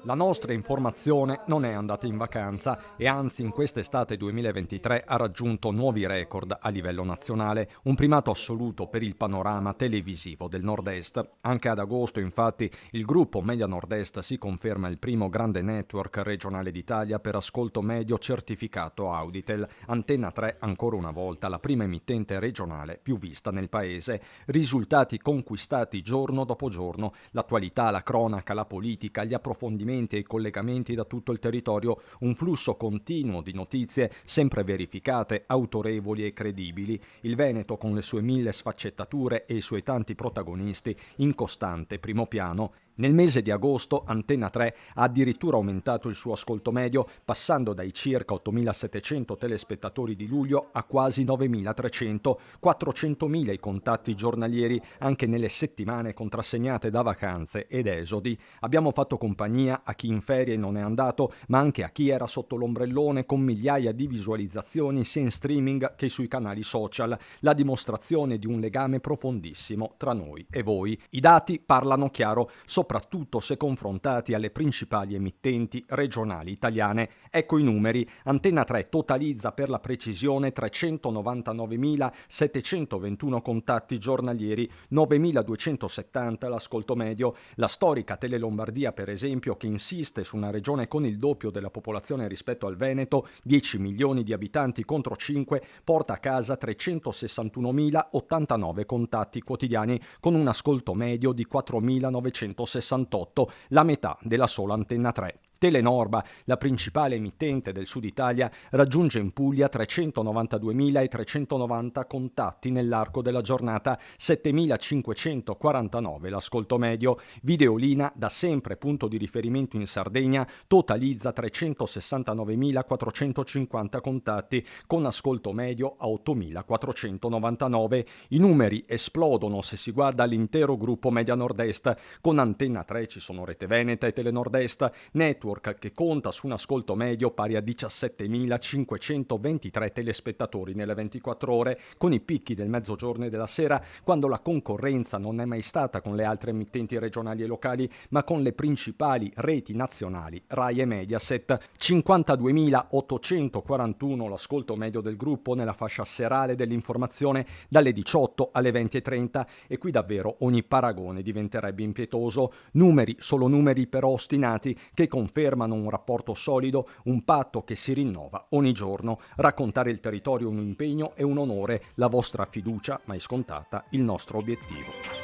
La nostra informazione non è andata in vacanza e anzi in quest'estate 2023 ha raggiunto nuovi record a livello nazionale, un primato assoluto per il panorama televisivo del Nord-Est. Anche ad agosto, infatti, il gruppo Media Nord-Est si conferma il primo grande network regionale d'Italia per ascolto medio certificato Auditel. Antenna 3 ancora una volta la prima emittente regionale più vista nel paese. Risultati conquistati giorno dopo giorno, l'attualità, la cronaca, la politica, gli approfondimenti e i collegamenti da tutto il territorio, un flusso continuo di notizie sempre verificate, autorevoli e credibili. Il Veneto, con le sue 1000 sfaccettature e i suoi tanti protagonisti, in costante primo piano. Nel mese di agosto Antenna 3 ha addirittura aumentato il suo ascolto medio, passando dai circa 8.700 telespettatori di luglio a quasi 9.300, 400.000 i contatti giornalieri anche nelle settimane contrassegnate da vacanze ed esodi. Abbiamo fatto compagnia a chi in ferie non è andato, ma anche a chi era sotto l'ombrellone, con migliaia di visualizzazioni sia in streaming che sui canali social, la dimostrazione di un legame profondissimo tra noi e voi. I dati parlano chiaro, soprattutto se confrontati alle principali emittenti regionali italiane. Ecco i numeri: Antenna 3 totalizza per la precisione 399.721 contatti giornalieri, 9.270 l'ascolto medio. La storica Tele Lombardia, per esempio, che insiste su una regione con il doppio della popolazione rispetto al Veneto, 10 milioni di abitanti contro 5, porta a casa 361.089 contatti quotidiani con un ascolto medio di 4.968, la metà della sola Antenna 3. Telenorba, la principale emittente del Sud Italia, raggiunge in Puglia 392.390 contatti nell'arco della giornata, 7.549 l'ascolto medio. Videolina, da sempre punto di riferimento in Sardegna, totalizza 369.450 contatti, con ascolto medio a 8.499. I numeri esplodono se si guarda l'intero gruppo Media Nord-Est. Con Antenna 3 ci sono Rete Veneta e Telenord-Est, network che conta su un ascolto medio pari a 17.523 telespettatori nelle 24 ore, con i picchi del mezzogiorno e della sera, quando la concorrenza non è mai stata con le altre emittenti regionali e locali, ma con le principali reti nazionali, Rai e Mediaset. 52.841 l'ascolto medio del gruppo nella fascia serale dell'informazione dalle 18 alle 20.30, e qui davvero ogni paragone diventerebbe impietoso. Numeri, solo numeri però ostinati, che confermano un rapporto solido, un patto che si rinnova ogni giorno. Raccontare il territorio è un impegno e un onore, la vostra fiducia mai scontata il nostro obiettivo.